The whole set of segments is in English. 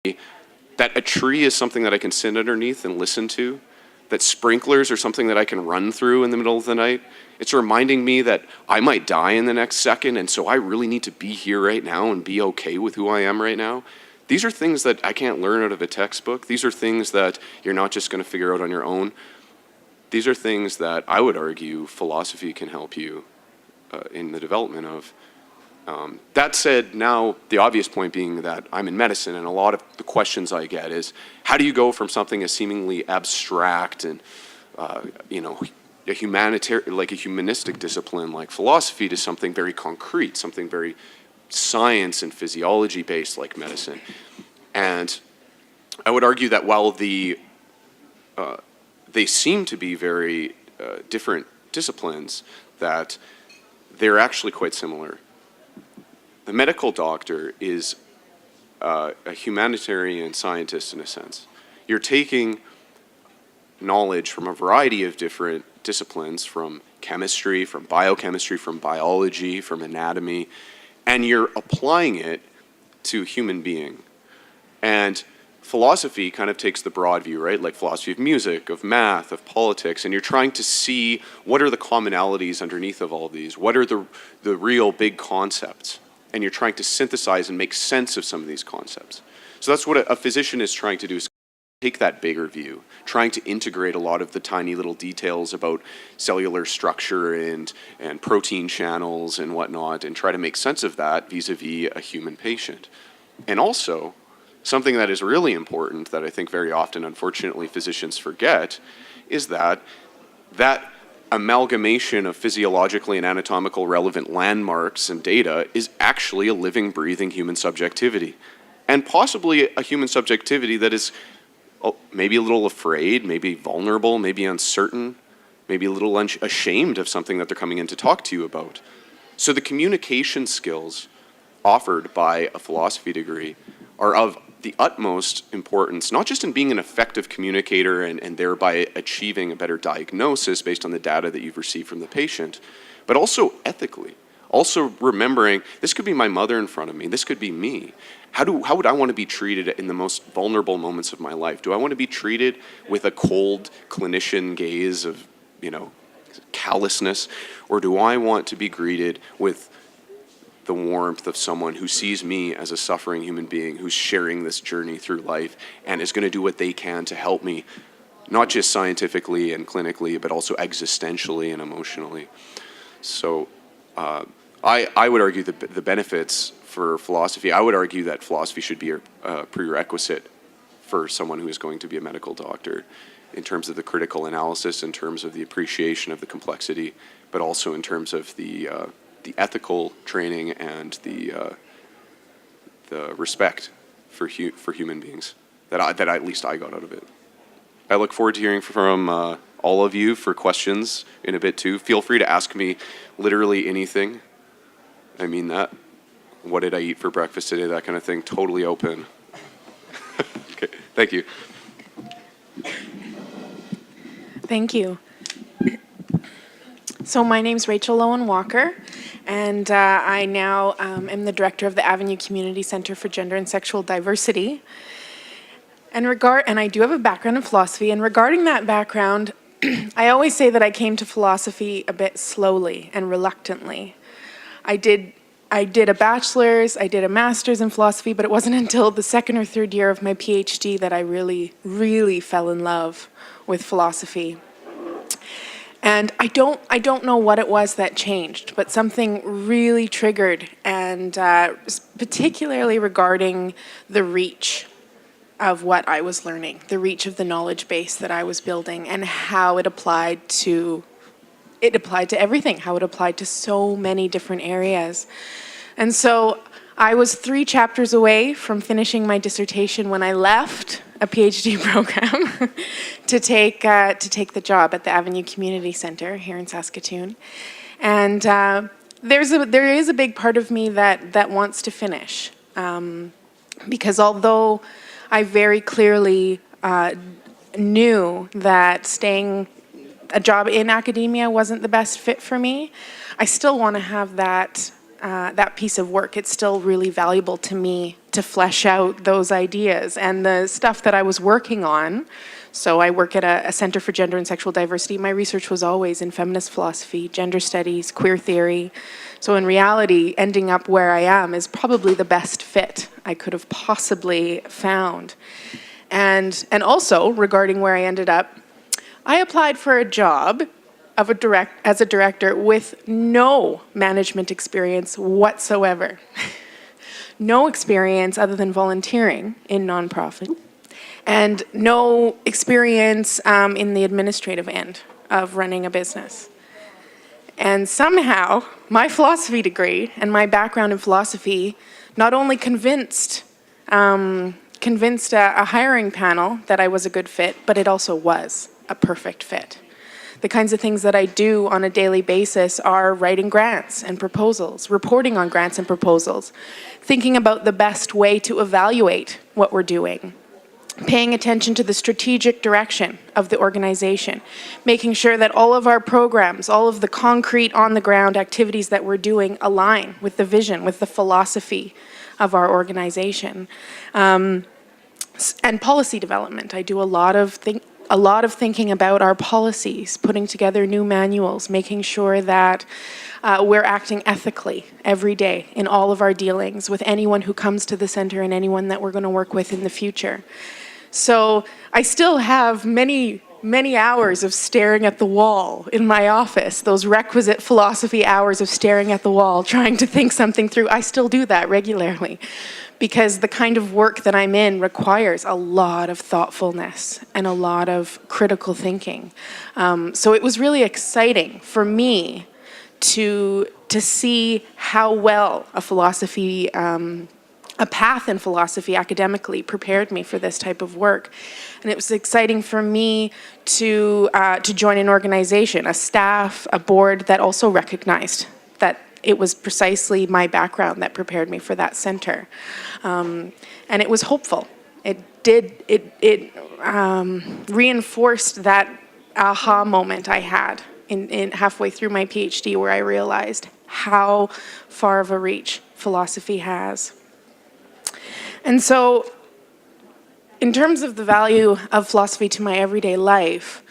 that a tree is something that I can sit underneath and listen to, that sprinklers are something that I can run through in the middle of the night. It's reminding me that I might die in the next second, and so I really need to be here right now and be okay with who I am right now. These are things that I can't learn out of a textbook. These are things that you're not just going to figure out on your own. These are things that I would argue philosophy can help you in the development of. That said, now the obvious point being that I'm in medicine, and a lot of the questions I get is, how do you go from something as seemingly abstract and a humanitarian, like a humanistic discipline like philosophy, to something very concrete, something very science and physiology based like medicine? And I would argue that while they seem to be very different disciplines, that they're actually quite similar. The medical doctor is a humanitarian scientist in a sense. You're taking knowledge from a variety of different disciplines, from chemistry, from biochemistry, from biology, from anatomy, and you're applying it to human being. And philosophy kind of takes the broad view, right? Like philosophy of music, of math, of politics, and you're trying to see what are the commonalities underneath of all of these, what are the real big concepts, and you're trying to synthesize and make sense of some of these concepts. So that's what a physician is trying to do, is take that bigger view, trying to integrate a lot of the tiny little details about cellular structure and protein channels and whatnot, and try to make sense of that vis-a-vis a human patient. And also, something that is really important that I think very often, unfortunately, physicians forget, is that amalgamation of physiologically and anatomically relevant landmarks and data is actually a living, breathing human subjectivity. And possibly a human subjectivity that is maybe a little afraid, maybe vulnerable, maybe uncertain, maybe a little ashamed of something that they're coming in to talk to you about. So the communication skills offered by a philosophy degree are of the utmost importance, not just in being an effective communicator and thereby achieving a better diagnosis based on the data that you've received from the patient, but also ethically. Also remembering, this could be my mother in front of me, this could be me. How would I want to be treated in the most vulnerable moments of my life? Do I want to be treated with a cold clinician gaze of, callousness, or do I want to be greeted with the warmth of someone who sees me as a suffering human being who's sharing this journey through life and is going to do what they can to help me, not just scientifically and clinically, but also existentially and emotionally? So I would argue that the benefits for philosophy, I would argue that philosophy should be a prerequisite for someone who is going to be a medical doctor, in terms of the critical analysis, in terms of the appreciation of the complexity, but also in terms of the ethical training and the respect for human beings that at least I got out of it. I look forward to hearing from all of you for questions in a bit too. Feel free to ask me literally anything. I mean that. What did I eat for breakfast today? That kind of thing. Totally open. Okay, thank you. Thank you. So my name's Rachel Lowen Walker, and I now am the director of the Avenue Community Center for Gender and Sexual Diversity. And I do have a background in philosophy, and regarding that background, I always say that I came to philosophy a bit slowly and reluctantly. I did a bachelor's, I did a master's in philosophy, but it wasn't until the second or third year of my PhD that I really, really fell in love with philosophy. And I don't know what it was that changed, but something really triggered, and particularly regarding the reach of what I was learning, the reach of the knowledge base that I was building, and how it applied to everything, how it applied to so many different areas. And so I was 3 chapters away from finishing my dissertation when I left a PhD program to take the job at the Avenue Community Center here in Saskatoon. And there is a big part of me that wants to finish, because although I very clearly knew that staying a job in academia wasn't the best fit for me, I still want to have that that piece of work. It's still really valuable to me to flesh out those ideas. And the stuff that I was working on, so I work at a Center for Gender and Sexual Diversity. My research was always in feminist philosophy, gender studies, queer theory. So in reality, ending up where I am is probably the best fit I could have possibly found. And also, regarding where I ended up, I applied for a job as a director with no management experience whatsoever. No experience other than volunteering in nonprofit, and no experience in the administrative end of running a business. And somehow, my philosophy degree and my background in philosophy not only convinced a hiring panel that I was a good fit, but it also was a perfect fit. The kinds of things that I do on a daily basis are writing grants and proposals, reporting on grants and proposals, thinking about the best way to evaluate what we're doing, paying attention to the strategic direction of the organization, making sure that all of our programs, all of the concrete on-the-ground activities that we're doing align with the vision, with the philosophy of our organization. And policy development. I do a lot of thinking about our policies, putting together new manuals, making sure that we're acting ethically every day in all of our dealings with anyone who comes to the center and anyone that we're going to work with in the future. So I still have many hours of staring at the wall in my office, those requisite philosophy hours of staring at the wall, trying to think something through. I still do that regularly, because the kind of work that I'm in requires a lot of thoughtfulness and a lot of critical thinking. So it was really exciting for me to see how well a path in philosophy academically prepared me for this type of work. And it was exciting for me to join an organization, a staff, a board that also recognized that it was precisely my background that prepared me for that center. And it was hopeful. It reinforced that aha moment I had in halfway through my PhD, where I realized how far of a reach philosophy has. And so, in terms of the value of philosophy to my everyday life,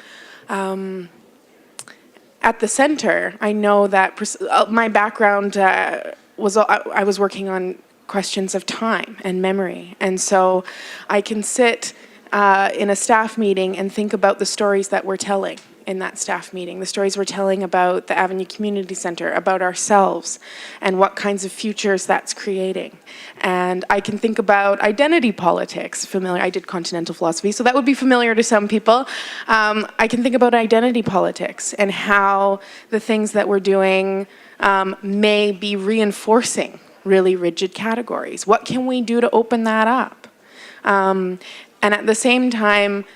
at the center, I know that my background I was working on questions of time and memory. And so I can sit in a staff meeting and think about the stories that we're telling in that staff meeting, the stories we're telling about the Avenue Community Center, about ourselves, and what kinds of futures that's creating. And I can think about identity politics, familiar. I did continental philosophy, so that would be familiar to some people. I can think about identity politics and how the things that we're doing may be reinforcing really rigid categories. What can we do to open that up? And at the same time,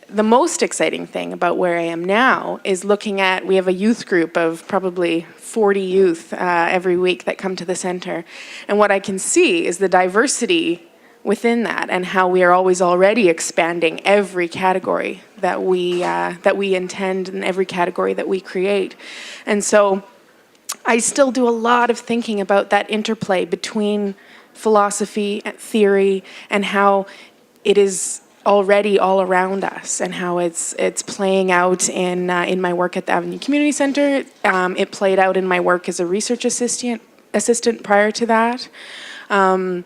the most exciting thing about where I am now is looking at, we have a youth group of probably 40 youth every week that come to the center. And what I can see is the diversity within that, and how we are always already expanding every category that we intend, and every category that we create. And so I still do a lot of thinking about that interplay between philosophy and theory, and how it is already all around us, and how it's playing out in my work at the Avenue Community Center. It played out in my work as a research assistant prior to that. And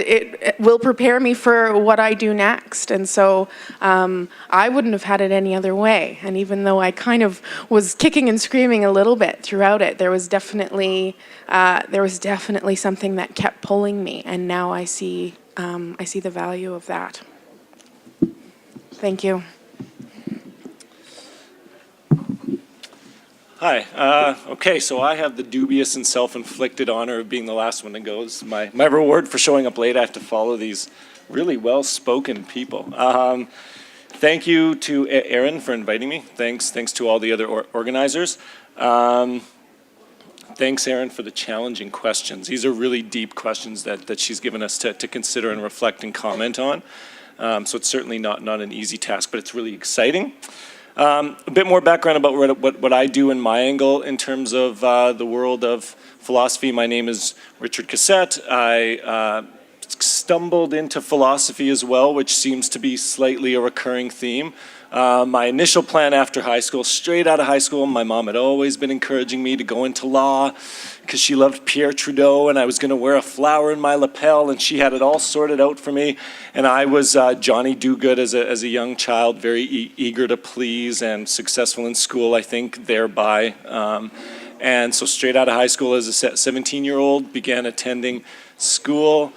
it will prepare me for what I do next. And so I wouldn't have had it any other way. And even though I kind of was kicking and screaming a little bit throughout it, there was definitely something that kept pulling me. And now I see the value of that. Thank you. Hi. Okay, so I have the dubious and self-inflicted honor of being the last one that goes. My reward for showing up late, I have to follow these really well-spoken people. Thank you to Erin for inviting me. Thanks to all the other organizers. Thanks, Erin, for the challenging questions. These are really deep questions that she's given us to consider and reflect and comment on. So it's certainly not an easy task, but it's really exciting. A bit more background about what I do in my angle in terms of the world of philosophy. My name is Richard Cossette. I stumbled into philosophy as well, which seems to be slightly a recurring theme. My initial plan after high school, straight out of high school, my mom had always been encouraging me to go into law because she loved Pierre Trudeau, and I was going to wear a flower in my lapel, and she had it all sorted out for me. And I was Johnny Do-Good as a young child, very eager to please and successful in school, I think, thereby. And so straight out of high school as a 17-year-old, began attending school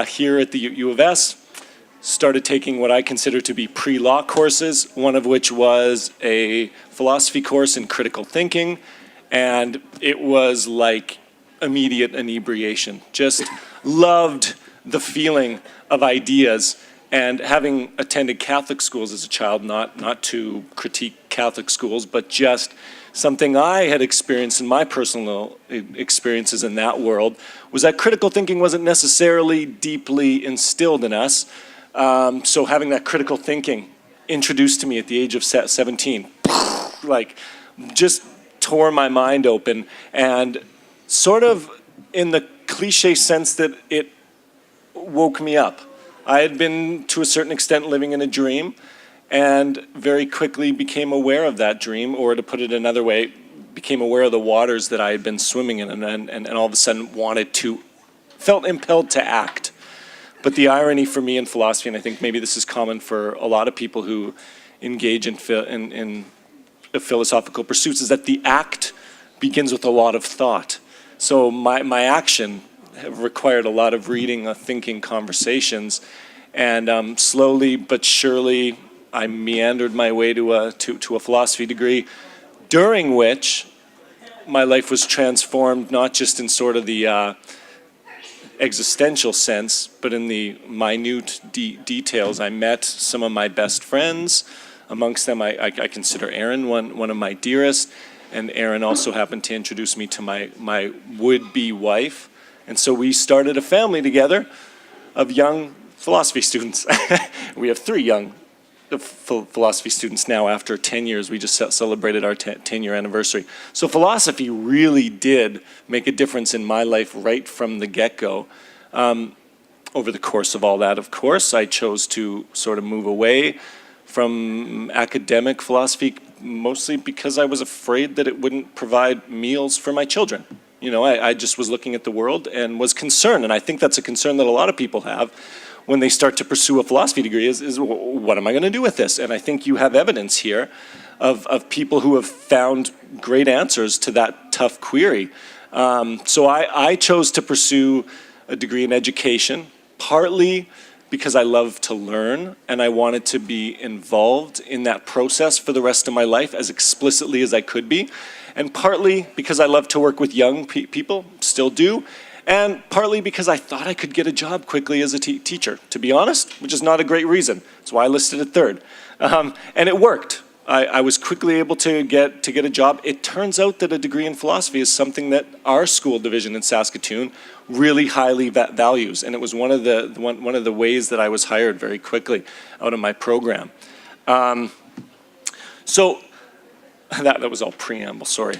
here at the U of S. Started taking what I consider to be pre-law courses, one of which was a philosophy course in critical thinking, and it was like immediate inebriation. Just loved the feeling of ideas, and having attended Catholic schools as a child, not to critique Catholic schools, but just something I had experienced in my personal experiences in that world, was that critical thinking wasn't necessarily deeply instilled in us. So having that critical thinking introduced to me at the age of 17, like just tore my mind open, and sort of in the cliche sense that it woke me up. I had been to a certain extent living in a dream, and very quickly became aware of that dream, or to put it another way, became aware of the waters that I had been swimming in, and all of a sudden felt impelled to act. But the irony for me in philosophy, and I think maybe this is common for a lot of people who engage in philosophical pursuits, is that the act begins with a lot of thought. So my action required a lot of reading, thinking, conversations, and slowly but surely I meandered my way to a philosophy degree, during which my life was transformed, not just in sort of the existential sense, but in the minute details. I met some of my best friends. Amongst them, I consider Erin one of my dearest, and Erin also happened to introduce me to my would-be wife. And so we started a family together of young philosophy students. We have 3 young philosophy students now after 10 years. We just celebrated our 10-year anniversary. So philosophy really did make a difference in my life right from the get-go. Over the course of all that, of course, I chose to sort of move away from academic philosophy, mostly because I was afraid that it wouldn't provide meals for my children. You know, I just was looking at the world and was concerned, and I think that's a concern that a lot of people have when they start to pursue a philosophy degree is what am I going to do with this? And I think you have evidence here of people who have found great answers to that tough query. So I chose to pursue a degree in education, partly because I love to learn and I wanted to be involved in that process for the rest of my life as explicitly as I could be, and partly because I love to work with young people, still do, and partly because I thought I could get a job quickly as a teacher, to be honest, which is not a great reason. That's why I listed it third. And it worked. I was quickly able to get a job. It turns out that a degree in philosophy is something that our school division in Saskatoon really highly values, and it was one of the ways that I was hired very quickly out of my program. So that was all preamble, sorry.